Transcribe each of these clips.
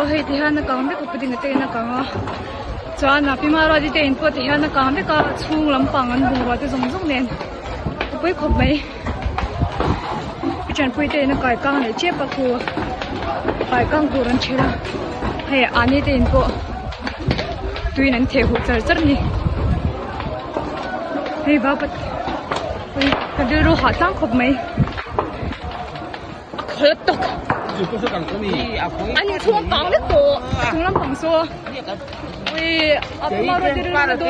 hei thì hắn càng biết có định cái na càng cho na pi mà rồi thì tiền po thì hắn càng biết cả chung lắm bằng anh bùng rồi thì giống giống nên với khóc mấy chẳng phải tiền cái càng này chết bạc cô cái càng cô rắn chết là hay anh ấy tiền po tuy nên theo hụt giờ nhỉ hay bà bật cái điều đó họ tăng khóc mấy khóc tóc 아니 소원 빵냈고 동남 방송 우리 아빠로 들으려도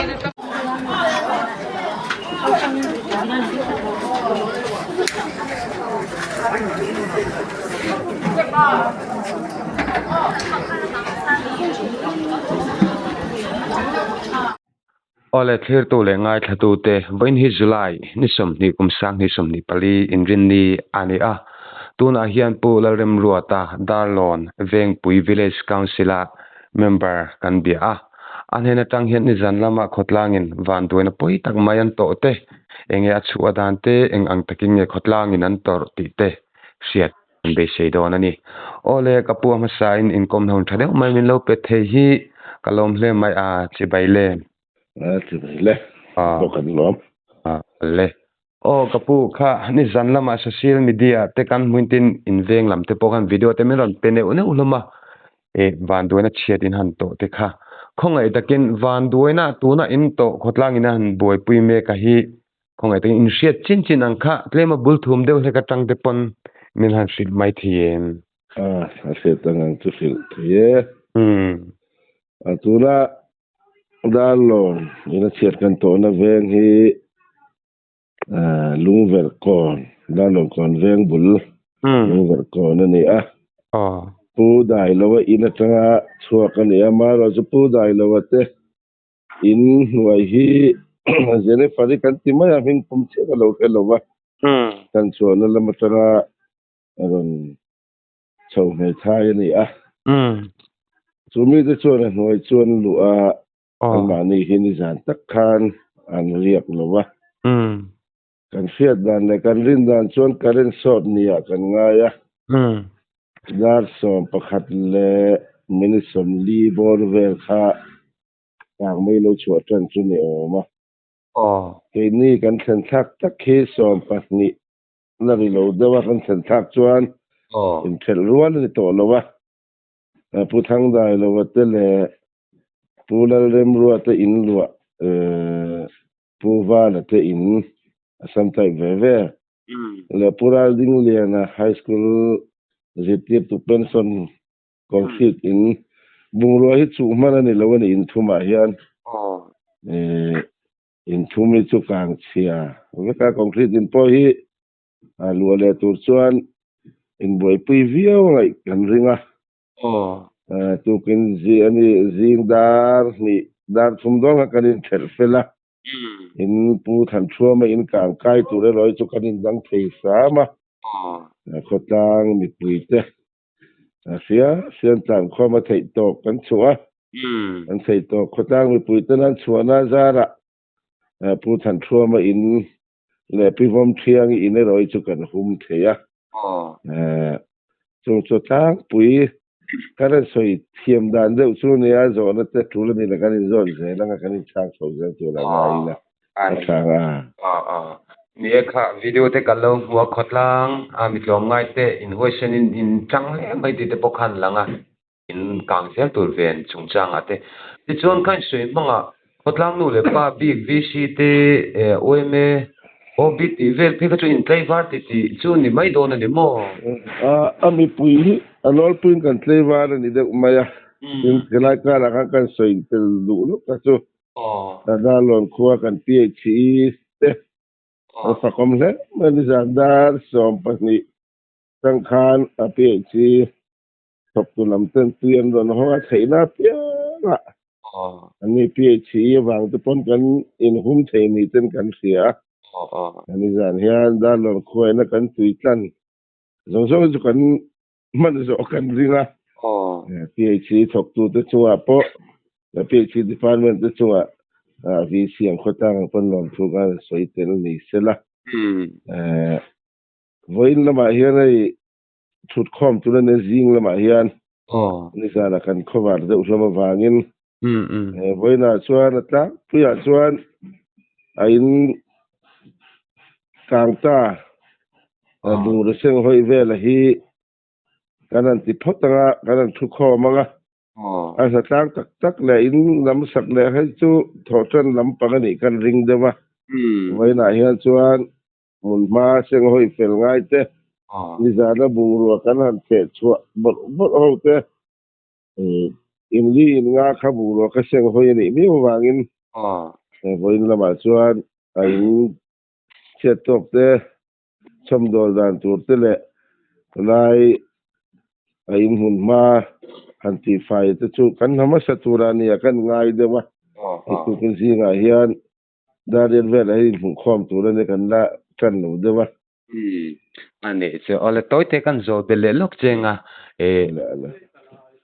ole thir to le ngai thatu te boin hi July ni som ni kumsang ni som ni pali inrin ni ani a tuna hian pu lalrem ruata darlon veng pui village council a member kan bia a anhena tang hian ni zanlama khotlangin van duina poi tak mayan to te enge achu adan te eng ang taking nge khotlangin an tor ti te siat be seidon ani ole kapu ma sain income hon thade mai min lo pe the hi kalom hle mai a chibaile chibaile to kan lom le o kapu kha ni zanlama social media te kan muintin inveng lam te pokan video te meron pene une uloma e van duina chiatin han to te kha khongai takin van duina tuna in to khotlangina han boi puime ka hi khongai takin in siat chin chin ang kha tlema bul thum deu he ka tang te pon min han sil mai thien se tangang tu sil thie tuna dalon ina chiat kan to na veng hi lungver kon dalon kon veng bul lungver kon ani a pu dai lawa ina tanga chuak ani ama ro chu pu dai lawa te in nuai hi zene pari kan timaya min pum che ka lo ke lowa kan chuan la matara ron chau me thai ani a chu mi te chuan nuai chuan lu a mani hi ni zan tak khan an riak lowa kan fiat dan le kan rin dan chuan karen sot nia kan ngaya dar som pakhat le minisom li bor vel kha tang mai lo chuat tran chu ni oma ke ni kan thlen thak tak khi som pahni la ri lo dewa kan thlen thak chuan in thel ruan ni to lowa pu thang dai lowa te le pu lal rem ruwa te in luwa pu va la te in asam tai ve ve le pural ding liana high school zitip tu pension concrete in bungrua hi chu mana ni lo ni in thuma hian in thumi chu kang chia veka concrete in po hi lu le tur chuan in boi pui viau ngai kan ringa tu kin zi ani zing dar ni dar thum dong kan in thel fela in pu than thua in kang kai tu le loi chu kan in dang thei sa ma khotang mi pui te sia sian tang kho ma thei to kan chua an thei to khotang mi pui te nan chua na zara pu than thua ma in le pi vom thiang in le loi chu kan hum theya chu tang pui kana soi thiam dan deuh chu ne a zo na te thul ni la kan in zon ze la kan in chak so ze chu la ngai na ni kha video te kallo huwa khotlang mi tlom ngai te in hoisen in chang le mai ti te pokhan langa in kang sel tur ven chungchang ate ti chon kan sui manga khotlang nu le pa big vc te ome obit vel phe ka chu in play var ti chu ni mai do na ni mo ami pui anol pui kan play var ni de maya in kala kala kan soi tel lu lu ka chu da lon khuwa kan phd te fa kom le man zandar som pasni sang khan a phd top tu lam ten tuyan ron ho a theina pia ani phd wang te pon kan in hum thei ni ten kan sia ani zan hian da lon khoi na kan tui tlan zong zong chu kan man zo kan ringa phd thok tu te chuwa po la phd department te chuwa vi siang khotang pon lom thu ga soi tel ni sela voin lama hian ai thut khom tu na zing lama hian ni sa la kan khobar de ulama wangin ừ voi na chuan ta puya chuan a in kang ta bung re seng hoi ve la hi kanan ti photanga kanan thu kho manga a sa tang tak tak le in lam sak le hai chu thotan lam pangani kan ring dewa voi na hian chuan mun ma seng hoi fel ngai te ni za na bung ru kan han che chua bot bot ho te in li in nga kha bung ru ka seng hoi ni mi wangin voi na ma chuan a in che tok te chom dol dan tur te le lai a in hun ma han ti fai te chu kan hama sa turani kan ngai dewa tu kun si nga hian darien vel ai hun khom turani kan la kan lo dewa anh ấy cho ở lại tối thế kan zo bele lok chenga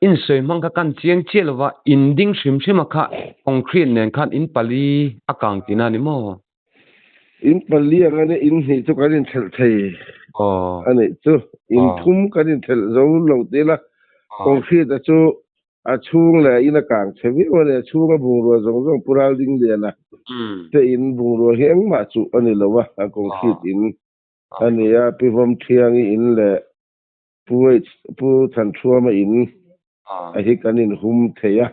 in soi mang ka kan chiang chelo wa in ding shim shim kha concrete nen khan in pali akang tina ni mo in pali anga in hi chu kan in thel thei ani chu in thum kan in thel zo lo te la concrete chu a chung le in a kang chewi o le chung a bung ro zong zong pural ding le na te in bung ro hiang ma chu ani lo wa a concrete in ani ya pi vom thiang in le pu than thua ma in a hi kan in hum theya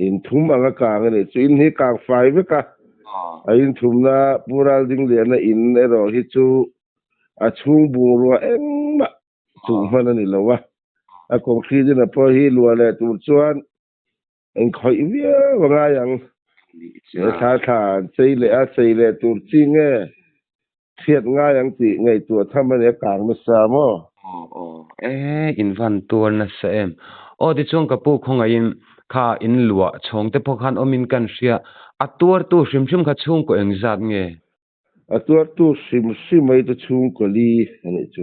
in thum anga kang ani chu in hi kang fai ve ka a in thum na pural ding le na in ero hi chu a chung bung ro eng ma chu man ani lo wa a concrete na po hi lua le tu chuan en khoi via wanga yang tha tha chei le tur chi nge thiet nga yang ti ngai tu thamane kang ma sa mo in van tur na sa em di chung ka pu khong in kha in lua chong te pokhan omin kan ria atur tu shim shim kha chung ko eng zat nge atur tu sim mai tu chung ko li ani chu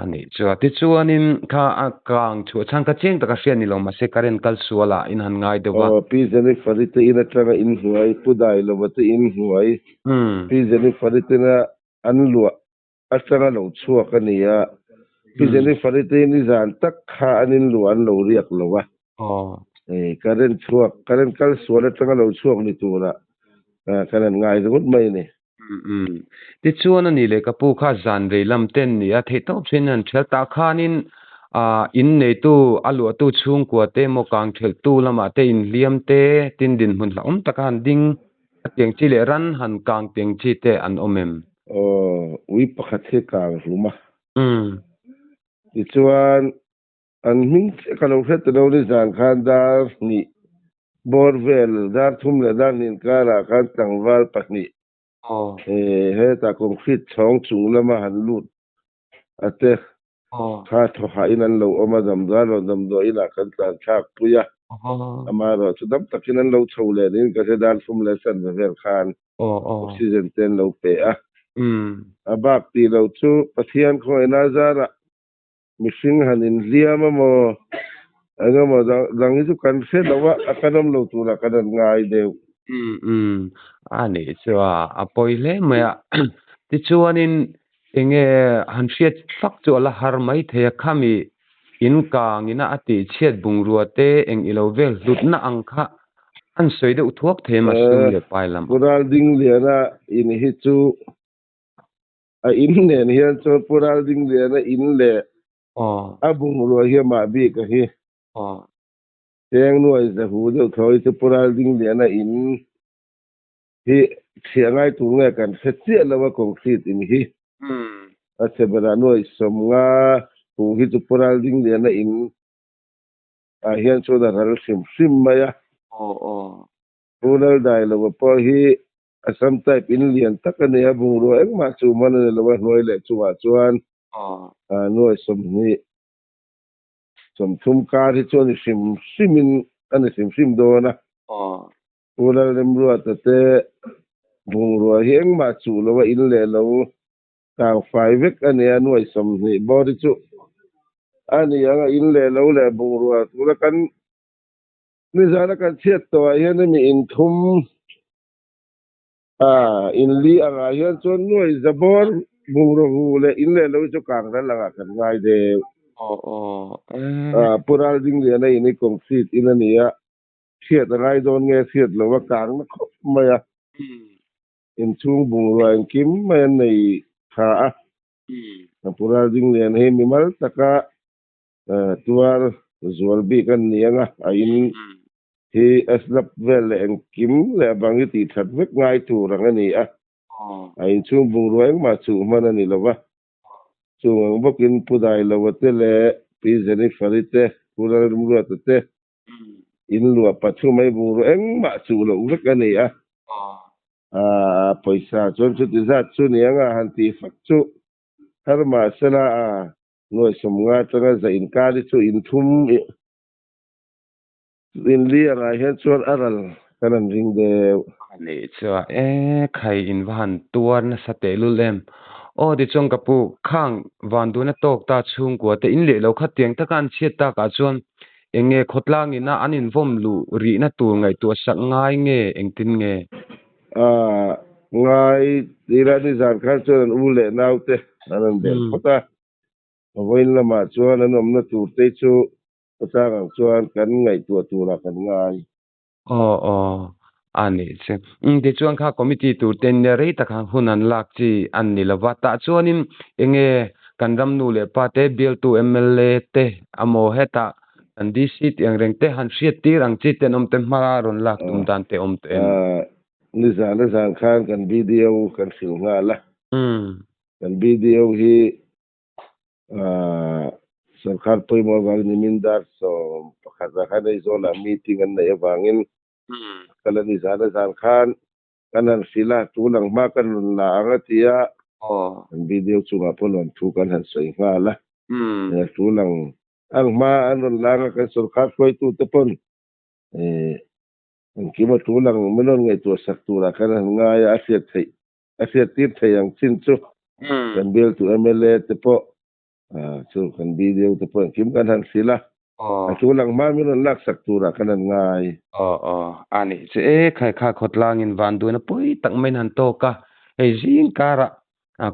ani chu ti chuanin kha akang chu chang ka cheng ta ka hrian ni lo ma se karen kal suala in han ngai de wa pi jeni farite ina tanga in huai pudai lo bate in huai pi jeni farite na an lua atanga lo chua ka niya pi jeni farite ni zan tak kha anin luan lo riak lo wa karen chua karen kal suala tanga lo chuak ni tu na karen ngai zut mai ni ti chuan ani le ka pu kha zan re lam ten ni a thei top chen an thel ta khanin in nei tu alu tu chung kwa te mo kang thel tu lama te in liam te tin din hun la takan ding tiang chi le ran han kang tiang chi te an omem ui pakhat he kang luma ti chuan an hming ka lo hret lo ni zan khan dar ni borvel dar thum le dar nin kara khan tangwal pahni he ta concrete chong chung lama han lut ate kha tho ha in an lo oma dam do ina kan tan thak puya ama ro chudam takin an lo chole nin ka se dar thum le san vel khan oxygen ten lo pe abak ti lo chu pathian khoi na zara mishing hanin liama mo anga mo dang chu kan se lawa akanam lo tu la kan ngai deu ani chu a poile maya ti chuanin enge han hriat sak chu ala har mai theya khami in kang ina ati chiat bung ruate eng ilovel lutna angkha an soide uthuak thema sum le pailam pural ding le na in hi chu a in ne hian chu pural ding le na in le a bung ru hi ma bi ka hi teng nuai za hu de thoi chu pural ding le na in hi thiangai tu nge kan se chia lawa concrete in hi a se bana nuai som nga tu hi chu pural ding le na in a hian chu da ral sim maya pural dai lawa po hi asam type in lian takane a bung ru eng ma chu man le lawa noi le chuwa chuan nuai som ni som thum ka ri chuan simin ani sim do na pural lem ru atate bung ru hi eng ma chu lawa in le lo kang fai vek ani a nuai som ni bo ri chu ani anga in le lo le bung ru tu la kan ni zana kan chiat to hian mi in thum in li anga hian chuan nuai zabor bung ru hu le in le lo chu kang ran langa kan ngai de pural ding le na ini concrete ina nia thiet rai don nge thiet lo wa kang na khop maya in chung bung ro en kim mai nei kha a pural ding le na mi mal taka tuar zual bi kan nianga a in hi aslap vel en kim le bangi ti that vek ngai tu rang ani a in chung bung ro en ma chu man ani lo wa chung bokin pudai lo wa te le pi zeni farite pural rum ro te in lua pathu mai bung ro en ma chu lo vek ani paisa chon chu ti za chu nianga han ti fak chu har ma sala noi som nga tanga za in ka ri chu in thum in li anga hian chuan aral kanan ring de ni chua khai in van tuar na sate lu lem o di chong kapu khang van du na tok ta chung ko te in le lo kha tiang ta kan chiat ta ka chuan enge khotlang ina anin vom lu ri na tu ngai tu sak ngai nge engtin nge ngai ira ni zan khan chuan u le naute anan del khota voin lama chuan an om na tur te chu patang chuan kan ngai tu ra kan ngai ani che de chuan kha committee tur ten ne rei ta kha hunan lak chi an ni lawa ta chuanin enge kanram nu le pa te bill tu mla te amo heta an dc tiang reng te han hriat tir ang chi ten om te mara ron lak tum dan te om te ni zan khan kan video kan sil nga la kan video hi sarkar poi mo wang ni mindar so pakhat khan ei zola meeting an nei wangin kala ni zan khan kanan sila tulang ma kan la anga tia kan video chunga polon thu kan han sei nga la tulang ang ma an la nga kan sarkar poi tu te pon ang kima tulang menon ngai tu saktura kan nga ya asiat tir thei ang chin chu kan bill tu mla te po chu kan video te po kim kan han sila tulang ma menon lak saktura kan ngai ani che khai kha khotlang in van du na pui tak men han to ka ei jing kara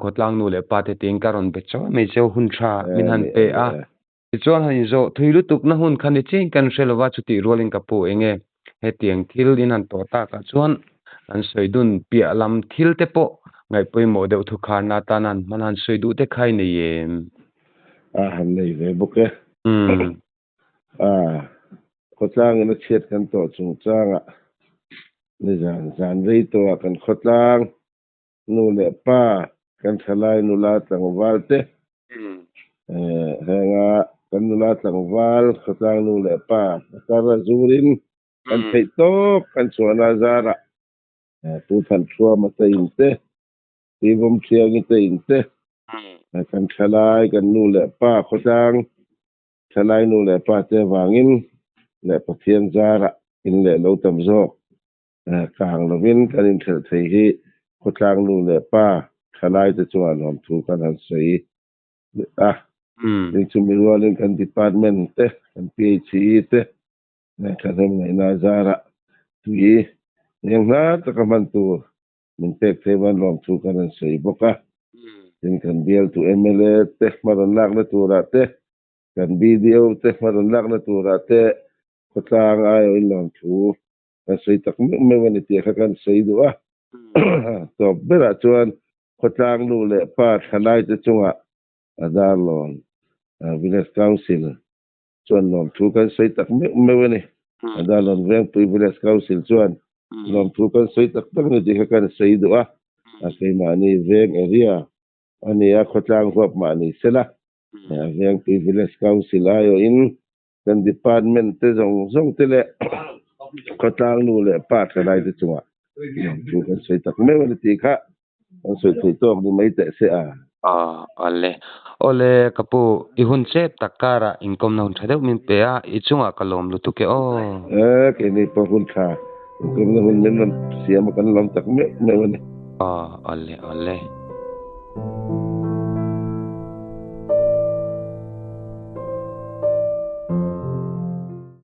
khotlang nu le pa te ting karon be cho me jo hun tha min han pe chuan han zo thuilu tuk na hun khan ching kan selwa chuti rolling ka pu enge he tiang thil in an to ta ka chuan an soidun pia lam thil te po ngai poi mo deuh thu khar na tanan manan soidu te khai nei em han nei ve buke khotlang na chet kan to chung changa ni zan rei to kan khotlang nu le pa kan thalai nu la tang walte henga kan nu la tang wal khotlang nu le pa kara zurin kan thei to kan chuana zara tu than thua ma te inte ti bom thiang te inte kan thalai kan nu le pa khotlang thalai nu le pa te wangin le pathian zara in le lo tam zo kang lovin kan in thel thei hi khotlang nu le pa thalai te chuan hom thu kan han sei ni chu mi rolin kan department te kan PHE te kan hem ngai na zara tui yang na ta kaman tu min tek te ban lom thu kan han sei boka tin kan bial tu MLA te maron lak na tu ra te kan video te maron lak na tu ra te khotlang ai in lom thu kan sei tak me wani ti kha kan sei du to bera chuan khotlang nu le pa thalai te chunga adar lon village council chuan lom thu kan sei tak me wani adar lon veng pui village council chuan lom thu kan sei tak tak ni ti kha kan sei du kai ma ni veng area ani khotlang hop ma ni sela veng pui village council ayo in kan department te zong te le khotlang nu le pa thalai te chunga thu kan sei tak me wani ti kha an sei thei tok ni mai te se ole kapu ihun che takara income na hun thadeu min pe ichunga kalom lu tu ke ke ni po hun kha income na hun men siam kan lom tak me wani ole